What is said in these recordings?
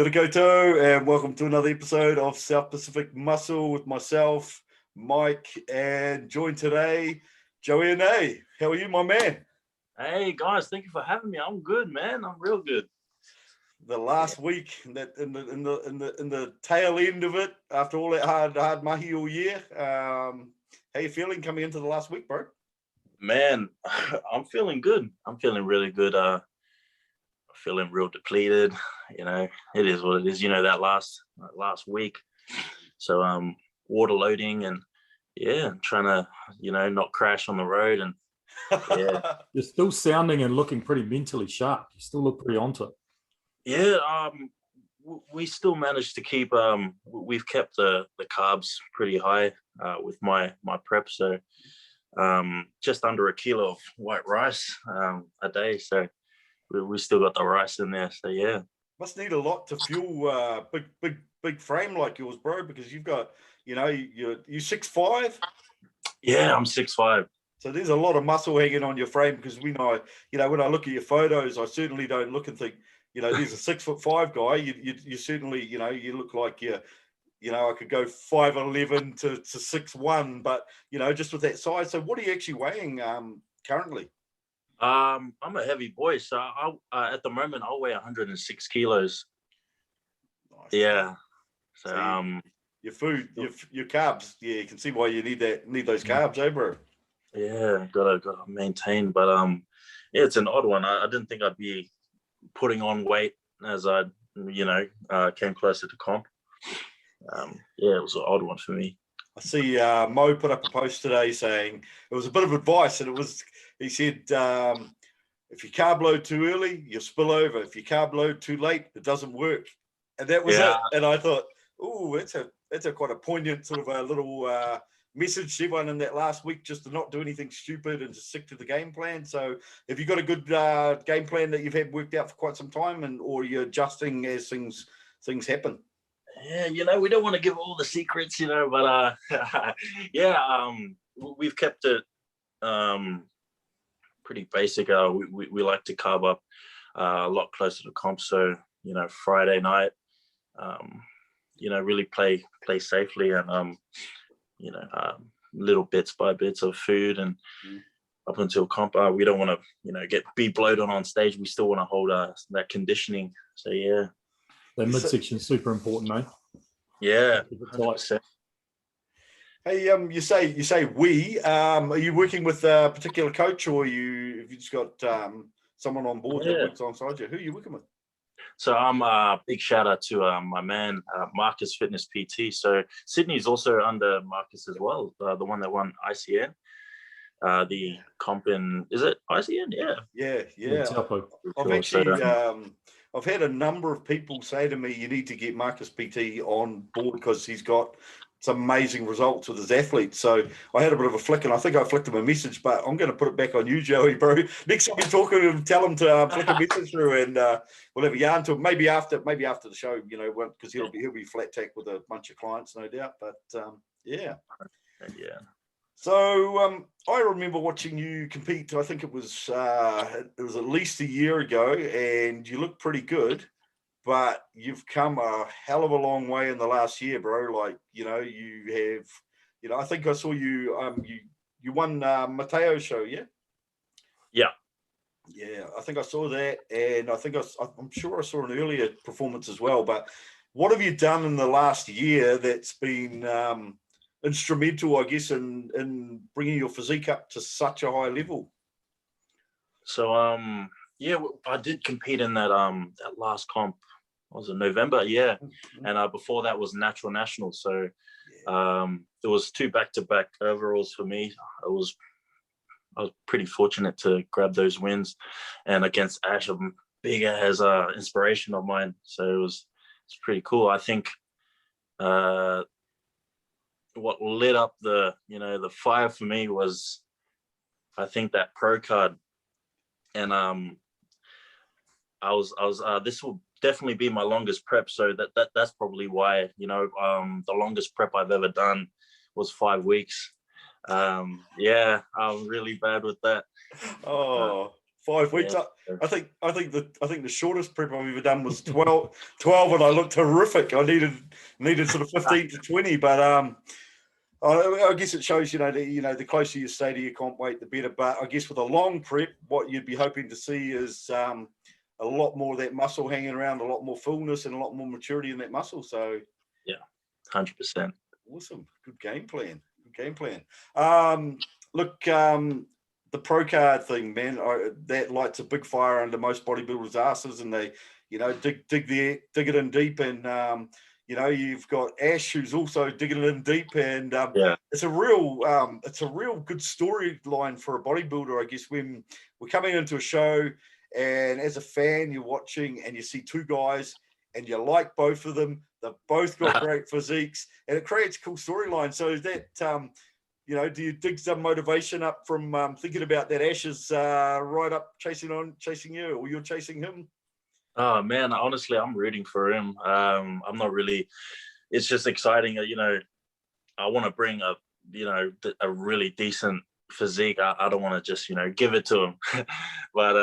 Kia ora koutou, and welcome to another episode of South Pacific Muscle with myself, Mike, and joined today, Joey Anae. How are you, my man? Hey guys, thank you for having me. I'm good, man. I'm real good. The last week, in the tail end of it, after all that hard mahi all year, how you feeling coming into the last week, bro? Man, I'm feeling good. I'm feeling really good. Feeling real depleted. You know, it is what it is. You know, that last week. So water loading and trying to not crash on the road and yeah. You're still sounding and looking pretty mentally sharp. You still look pretty onto it. Yeah, we still managed to keep we've kept the carbs pretty high with my prep, so just under a kilo of white rice a day, so we still got the rice in there. So yeah, must need a lot to fuel big frame like yours, bro, because you've got you're 6'5". Yeah, I'm 6'5". So there's a lot of muscle hanging on your frame, because when I look at your photos, I certainly don't look and think, there's a 6'5" guy. You certainly, you look like I could go 5'11" to 6'1", but just with that size. So what are you actually weighing currently? I'm a heavy boy, so I at the moment I'll weigh 106 kilos. Nice. Yeah. So your food, your carbs, you can see why you need those carbs, eh, bro? Yeah, gotta maintain, but yeah, it's an odd one. I didn't think I'd be putting on weight as I came closer to comp. Yeah, it was an odd one for me. I see Mo put up a post today saying it was a bit of advice, and he said if you carb load too early, you spill over. If you carb load too late, it doesn't work. And that was it. And I thought, oh, that's a quite a poignant sort of a little message to everyone in that last week, just to not do anything stupid and just stick to the game plan. So have you got a good game plan that you've had worked out for quite some time, or you're adjusting as things happen? Yeah, we don't want to give all the secrets, but we've kept it pretty basic. We like to carb up a lot closer to comp. So, Friday night, really play safely and, little bits by bits of food, and up until comp, we don't want to, be bloated on stage. We still want to hold that conditioning. So, yeah. That midsection is super important, mate. Yeah. 100%. Hey, you say we. Are you working with a particular coach, or have you just got someone on board that works alongside you? Who are you working with? So I'm a big shout out to my man Marcus Fitness PT. So Sydney is also under Marcus as well, the one that won ICN. The comp in, is it ICN? Yeah. I've actually I've had a number of people say to me, you need to get Marcus PT on board because he's got some amazing results with his athletes. So I had a bit of a flick, and I think I flicked him a message, but I'm going to put it back on you, Joey, bro. Next time you're talking to him, tell him to flick a message through, and we'll have a yarn to him. Maybe after the show, because he'll be flat tack with a bunch of clients, no doubt. But yeah. So I remember watching you compete. I think it was at least a year ago, and you looked pretty good. But you've come a hell of a long way in the last year, bro. Like, you have, I think I saw you, you won Mateo's show, yeah? Yeah. Yeah, I think I saw that. And I think I'm sure I saw an earlier performance as well. But what have you done in the last year that's been instrumental, I guess, in bringing your physique up to such a high level? So, I did compete in that last comp. Was it November? Yeah. And before that was Natural National. So there was 2 back-to-back overalls for me. I was pretty fortunate to grab those wins. And against Ash, I'm big as inspiration of mine. So it's pretty cool. I think what lit up the fire for me was, I think, that pro card. And I was this will definitely be my longest prep, so that's probably why, the longest prep I've ever done was 5 weeks. I'm really bad with that. Oh, 5 weeks. Yeah. I think the shortest prep I've ever done was 12, and I looked horrific. I needed sort of 15 to 20, but I guess it shows, the closer you stay to your comp weight, the better. But I guess with a long prep, what you'd be hoping to see is a lot more of that muscle hanging around, a lot more fullness, and a lot more maturity in that muscle. So, yeah, 100%. Awesome, good game plan. Look, the pro card thing, man, that lights a big fire under most bodybuilders' asses, and they, dig it in deep, and you've got Ash who's also digging it in deep, and it's a real good storyline for a bodybuilder, I guess, when we're coming into a show, and as a fan, you're watching and you see two guys, and you like both of them. They've both got great physiques, and it creates a cool storyline. So is that, do you dig some motivation up from thinking about that Ash is right up chasing you, or you're chasing him? Oh man, honestly, I'm rooting for him. I'm not really. It's just exciting. I want to bring a really decent physique. I don't want to just give it to him, but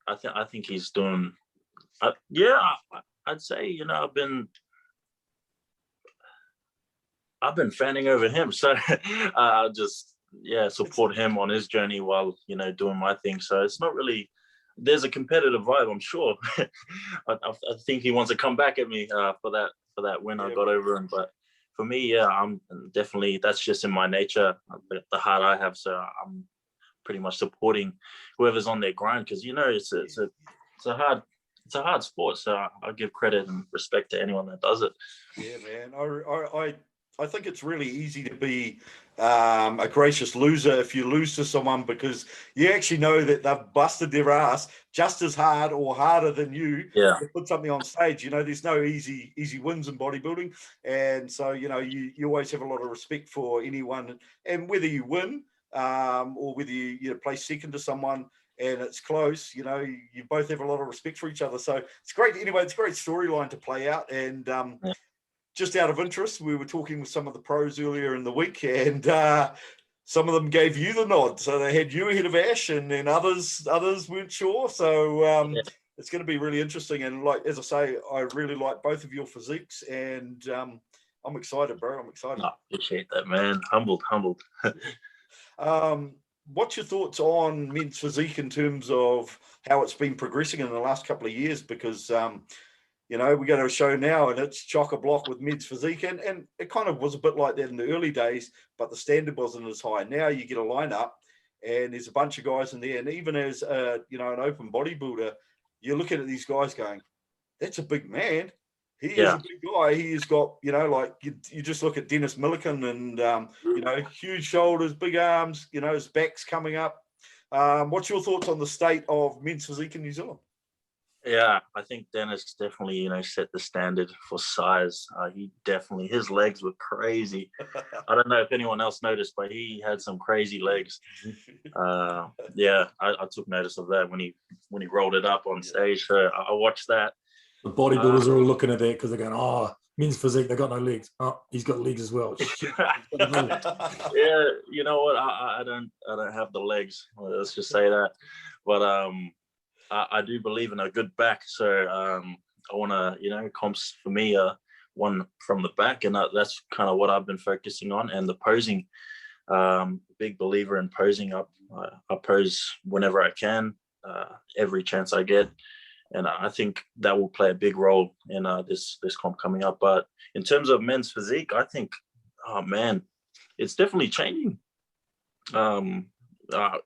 I think he's doing. I'd say I've been fanning over him, so I just support him on his journey while doing my thing. So it's not really. There's a competitive vibe, I'm sure. I think he wants to come back at me for that win I got over him. But for me, I'm definitely, that's just in my nature, the heart I have. So I'm pretty much supporting whoever's on their grind, because it's a hard sport. So I give credit and respect to anyone that does it. Yeah, man. I think it's really easy to be a gracious loser if you lose to someone, because you actually know that they've busted their ass just as hard or harder than you to put something on stage. There's no easy wins in bodybuilding, and so you always have a lot of respect for anyone, and whether you win or whether you place second to someone and it's close, you both have a lot of respect for each other. So it's great. Anyway, it's a great storyline to play out, and just out of interest, we were talking with some of the pros earlier in the week, and some of them gave you the nod. So they had you ahead of Ash, and then others weren't sure. So it's going to be really interesting. And like, as I say, I really like both of your physiques, and I'm excited, bro. I'm excited. I appreciate that, man. Humbled. What's your thoughts on men's physique in terms of how it's been progressing in the last couple of years? Because we go to a show now and it's chock-a-block with men's physique, and it kind of was a bit like that in the early days, but the standard wasn't as high. Now you get a lineup and there's a bunch of guys in there, and even as an open bodybuilder, you're looking at these guys going, that's a big man. He is a big guy. He's got, you just look at Dennis Milliken and, huge shoulders, big arms, his back's coming up. What's your thoughts on the state of men's physique in New Zealand? Yeah, I think Dennis definitely, set the standard for size. His legs were crazy. I don't know if anyone else noticed, but he had some crazy legs. I took notice of that when he rolled it up on stage. So I watched that. The bodybuilders are all looking at that because they're going, "Oh, men's physique, they got no legs. Oh, he's got legs as well." Yeah, you know what? I don't have the legs. Let's just say that. But I do believe in a good back, so I want to, comps for me are one from the back, and that's kind of what I've been focusing on. And the posing, big believer in posing. I pose whenever I can, every chance I get, and I think that will play a big role in this comp coming up. But in terms of men's physique, I think, oh man, it's definitely changing.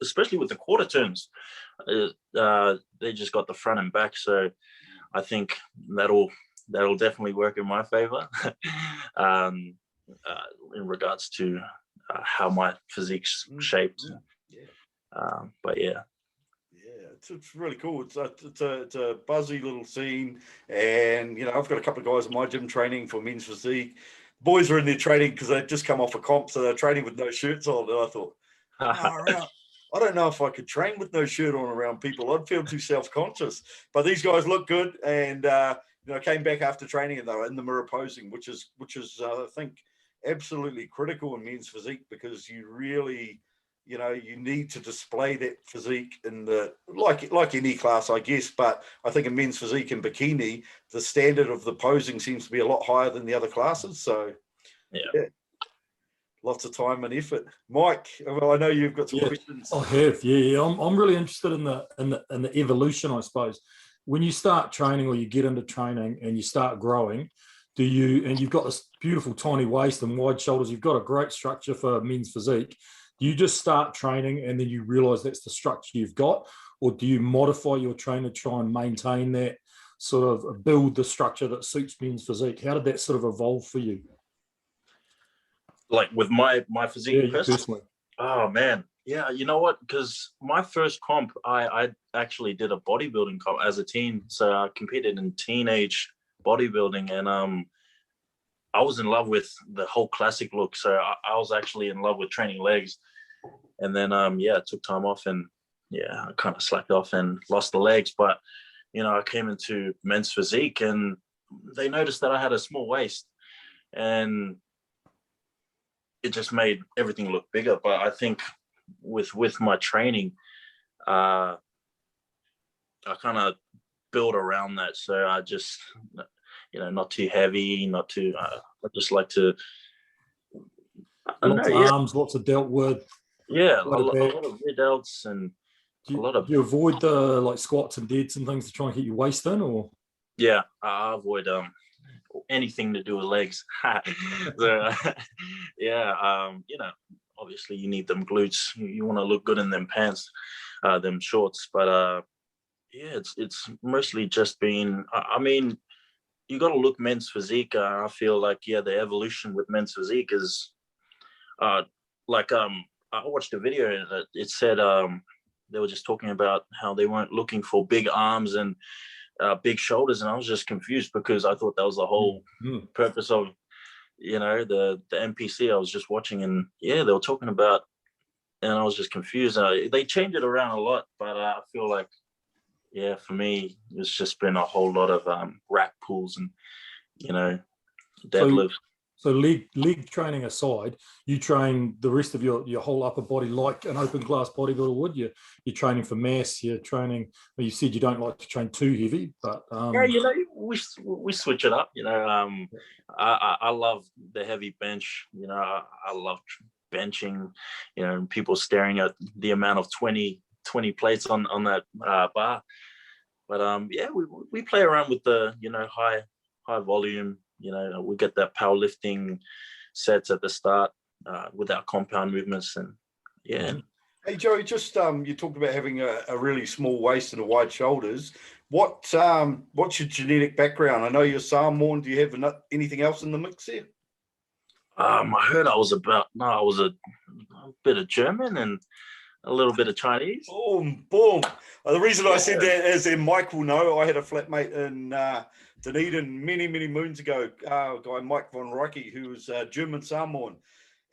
Especially with the quarter turns, they just got the front and back, so I think that'll definitely work in my favor in regards to how my physique's shaped. But it's really cool. It's a buzzy little scene, and I've got a couple of guys in my gym training for men's physique. Boys are in there training because they've just come off a comp, so they're training with no shirts on, and I thought, I don't know if I could train with no shirt on around people. I'd feel too self-conscious. But these guys look good, and came back after training and they were in the mirror posing, which is I think absolutely critical in men's physique, because you really you know, you need to display that physique in the, like any class, I guess. But I think in men's physique and bikini, the standard of the posing seems to be a lot higher than the other classes. So, yeah. Lots of time and effort. Mike, well, I know you've got some questions. I have, yeah. I'm really interested in the evolution, I suppose. When you start training or you get into training and you start growing, and you've got this beautiful tiny waist and wide shoulders, you've got a great structure for men's physique. Do you just start training and then you realize that's the structure you've got? Or do you modify your training to try and maintain that, sort of build the structure that suits men's physique? How did that sort of evolve for you? Like with my physique personally. Oh man, yeah. You know what? Because my first comp, I actually did a bodybuilding comp as a teen. So I competed in teenage bodybuilding, and I was in love with the whole classic look. So I was actually in love with training legs, and then I took time off, and I kind of slacked off and lost the legs. But you know, I came into men's physique, and they noticed that I had a small waist, and it just made everything look bigger. But I think with my training, I kind of build around that. So I just, not too heavy, not too, I just like to, lots of arms, lots of delt with. Yeah, a lot of rear delts and do you avoid the like squats and deads and things to try and get your waist in, or? Yeah, I avoid anything to do with legs. So, obviously you need them glutes. You want to look good in them pants, them shorts. But it's mostly just been. I mean, you got to look men's physique. I feel like the evolution with men's physique is, I watched a video that it said they were just talking about how they weren't looking for big arms and big shoulders, and I was just confused because I thought that was the whole purpose of the NPC I was just watching, and they were talking about, and I was just confused. They changed it around a lot, but I feel like for me it's just been a whole lot of rack pulls and deadlift. So leg training aside, you train the rest of your whole upper body like an open class bodybuilder would. You're training for mass. You're training. Well, you said you don't like to train too heavy, but we switch it up. I love the heavy bench. I love benching. People staring at the amount of 20 plates on that bar. But we play around with the high volume. We get that powerlifting sets at the start with our compound movements, and Hey Joey, just you talked about having a really small waist and a wide shoulders. What's your genetic background? I know you're Samoan. Do you have anything else in the mix there? I heard I was a bit of German and a little bit of Chinese. Boom. The reason I said that is, and Mike will know, I had a flatmate in Dunedin many moons ago, a guy Mike von Reicke, who was German Samoan,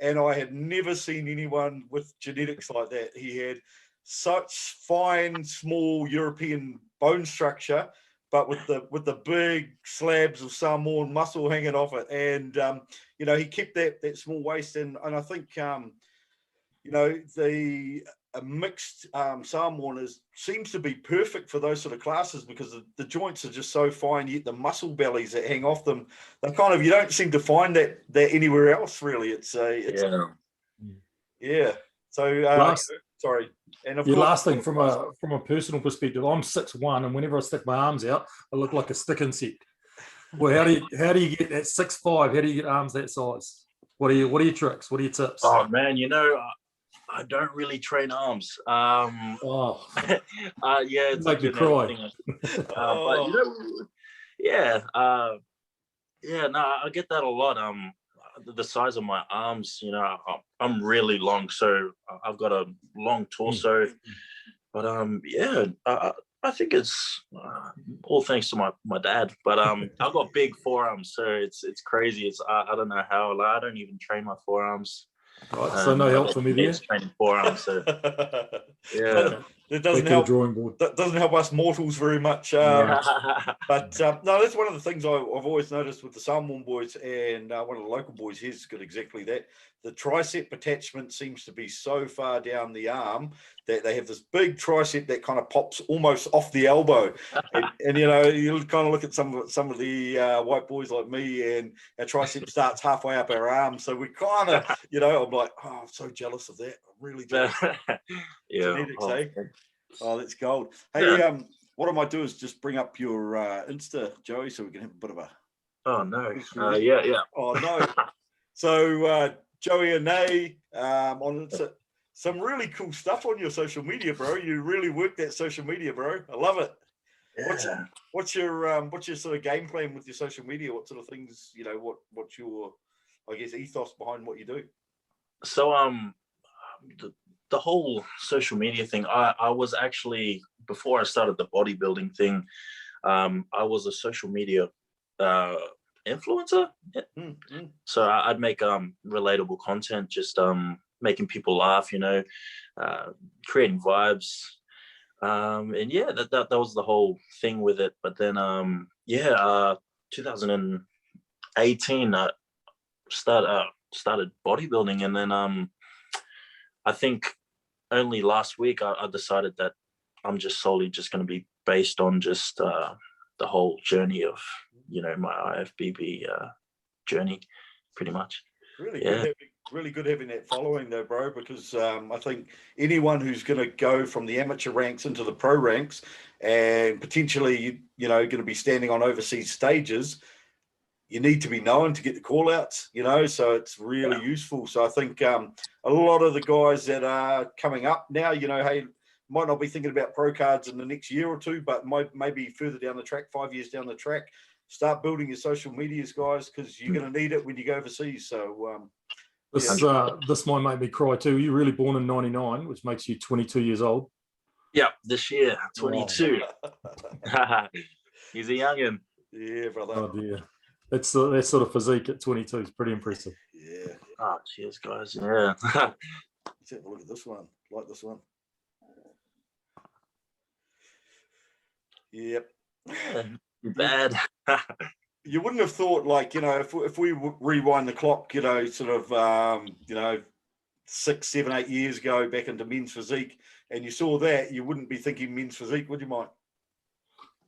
and I had never seen anyone with genetics like that. He had such fine, small European bone structure, but with the big slabs of Samoan muscle hanging off it, and he kept that small waist, and I think a mixed Samoan seems to be perfect for those sort of classes, because the joints are just so fine, yet the muscle bellies that hang off them, they're kind of, you don't seem to find that anywhere else really. So sorry. And of course, last thing from a personal perspective, I'm 6'1", and whenever I stick my arms out, I look like a stick insect. Well, how do you get that 6'5"? How do you get arms that size? What are your tricks? What are your tips? Oh man, I don't really train arms. It's make me cry. I get that a lot. The size of my arms, I'm really long, so I've got a long torso. But I think it's all thanks to my dad. But I've got big forearms, so it's crazy. I don't know how. I don't even train my forearms. Right, so no help for me there. Training forearms, so That Back doesn't to the help. drawing board. That doesn't help us mortals very much. But no, that's one of the things I've always noticed with the Samoan boys, and one of the local boys here's got exactly that. The tricep attachment seems to be so far down the arm that they have this big tricep that kind of pops almost off the elbow. And you know, you kind of look at some of the white boys like me, and our tricep starts halfway up our arm. So we kind of, you know, I'm like, oh, I'm so jealous of that. I'm really jealous. Genetics, eh? Oh, that's gold. Hey, what I might do is just bring up your Insta, Joey, so we can have a bit of a. Oh no! Yeah. Oh no! So Joey Anae on some really cool stuff on your social media, bro. You really work that social media, bro. I love it. Yeah. What's your sort of game plan with your social media? What sort of things, you know? What's your, I guess, ethos behind what you do? So the whole social media thing, I was actually, before I started the bodybuilding thing, I was a social media influencer. So I'd make relatable content, just making people laugh, you know, creating vibes. And yeah, that was the whole thing with it. But then 2018 I started bodybuilding, and then I think only last week I decided that I'm just solely just going to be based on just the whole journey of, you know, my IFBB journey, pretty much. Really good, really good having that following though, bro, because I think anyone who's going to go from the amateur ranks into the pro ranks and potentially, you know, going to be standing on overseas stages, you need to be known to get the call outs, you know, so it's really useful. So I think a lot of the guys that are coming up now, you know, hey, might not be thinking about pro cards in the next year or two, but maybe further down the track, 5 years down the track, start building your social medias, guys, because you're going to need it when you go overseas. So this might make me cry too. You're really born in '99, which makes you 22 years old. Yeah, this year, 22. Oh. He's a youngin'. Yeah, brother. Oh dear. That sort of physique at 22 is pretty impressive. Yeah. Oh, cheers, guys. Yeah. Let's have a look at this one. Like this one. Yep. Bad. You wouldn't have thought, like, you know, if we rewind the clock, you know, sort of, you know, 6, 7, 8 years ago back into men's physique, and you saw that, you wouldn't be thinking men's physique, would you, Mike?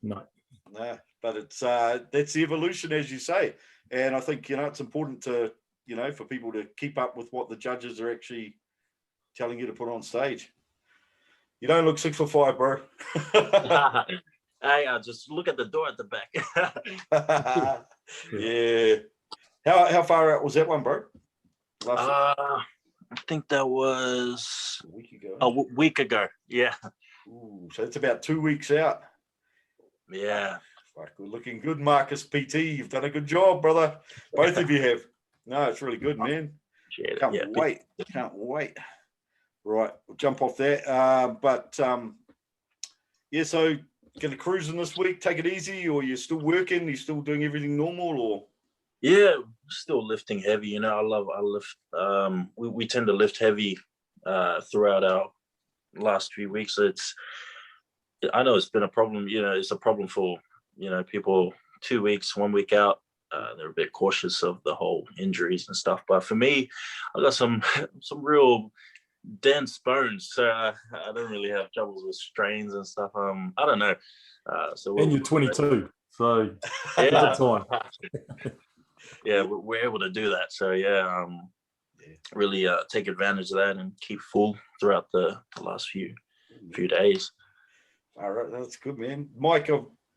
No. Nah, but it's that's the evolution, as you say, and I think, you know, it's important to, you know, for people to keep up with what the judges are actually telling you to put on stage. You don't look 6'5", bro. Hey, just look at the door at the back. Yeah. How far out was that one, bro? I think that was a week ago. A week ago. Yeah. Ooh, so it's about 2 weeks out. Yeah. Fuck, we're looking good, Marcus PT. You've done a good job, brother. Both of you have. No, it's really good, man. Can't wait. Can't wait. Right, we'll jump off that. Yeah, so going to cruise in this week, take it easy, or you're still working? You're still doing everything normal, or? Yeah, still lifting heavy. You know, I lift. We tend to lift heavy throughout our last few weeks. So I know it's been a problem. You know, it's a problem for, you know, people 2 weeks, 1 week out. They're a bit cautious of the whole injuries and stuff. But for me, I got some real dense bones, so I don't really have troubles with strains and stuff. I don't know. And you're 22, so yeah, time. Yeah, we're able to do that. So yeah, really take advantage of that and keep full throughout the last few days. All right, that's good, man. Mike,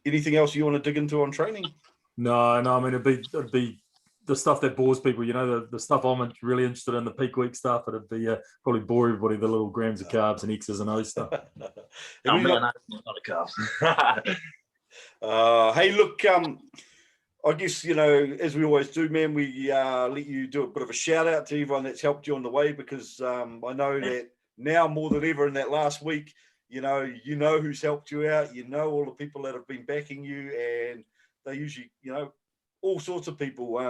anything else you want to dig into on training? No. I mean, it'd be the stuff that bores people. You know, the stuff I'm really interested in, the peak week stuff. It'd be probably bore everybody, the little grams of carbs and X's and O's stuff. Oh man, not a carbs. Hey, look, I guess, you know, as we always do, man, we let you do a bit of a shout out to everyone that's helped you on the way, because I know that now more than ever in that last week, you know who's helped you out, you know all the people that have been backing you, and they usually, you know, all sorts of people,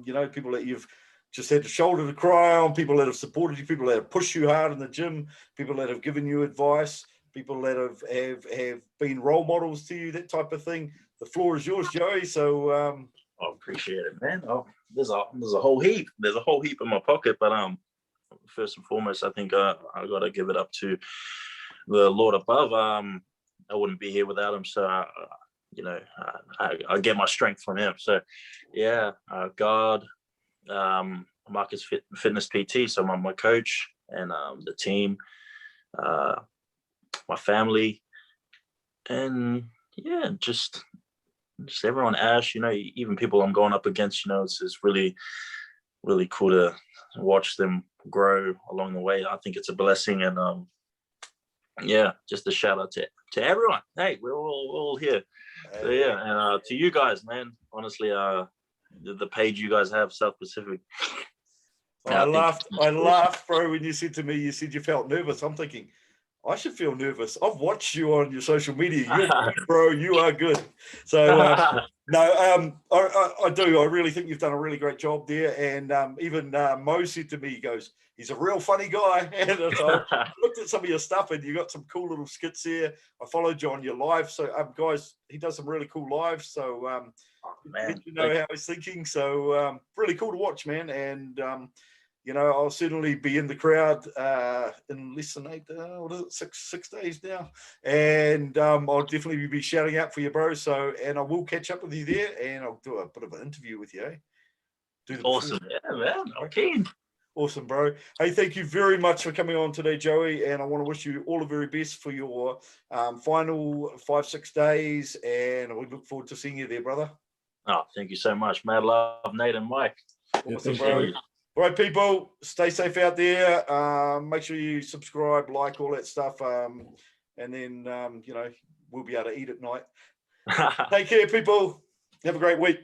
you know, people that you've just had a shoulder to cry on, people that have supported you, people that have pushed you hard in the gym, people that have given you advice. people that have been role models to you, that type of thing. The floor is yours, Joey. So I appreciate it, man. Oh, there's a whole heap. There's a whole heap in my pocket, but first and foremost, I think I got to give it up to the Lord above. I wouldn't be here without him. So, I get my strength from him. So, yeah, God, Marcus Fitness PT, so my coach and the team, my family, and yeah, just everyone. Ash, even people I'm going up against, it's really, really cool to watch them grow along the way. I think it's a blessing, and yeah, just a shout out to everyone. Hey, we're all here. So yeah, and to you guys, man. Honestly, the page you guys have, South Pacific. I laughed, bro, when you said to me, you said you felt nervous. I'm thinking, I should feel nervous. I've watched you on your social media. You're good, bro. You are good. So no, I do. I really think you've done a really great job there. And even Mo said to me, he goes, he's a real funny guy. And so I looked at some of your stuff, and you got some cool little skits there. I followed you on your live. So guys, he does some really cool lives. So you know how he's thinking. So really cool to watch, man. And I'll certainly be in the crowd in less than 6 days now. And I'll definitely be shouting out for you, bro. So, and I will catch up with you there, and I'll do a bit of an interview with you, eh? Awesome. Yeah, man. I'm keen. Awesome, bro. Hey, thank you very much for coming on today, Joey. And I want to wish you all the very best for your final 5-6 days. And we look forward to seeing you there, brother. Oh, thank you so much. Mad love, Nate and Mike. Awesome, bro. All right, people, stay safe out there. Make sure you subscribe, like, all that stuff. And then, we'll be able to eat at night. Take care, people. Have a great week.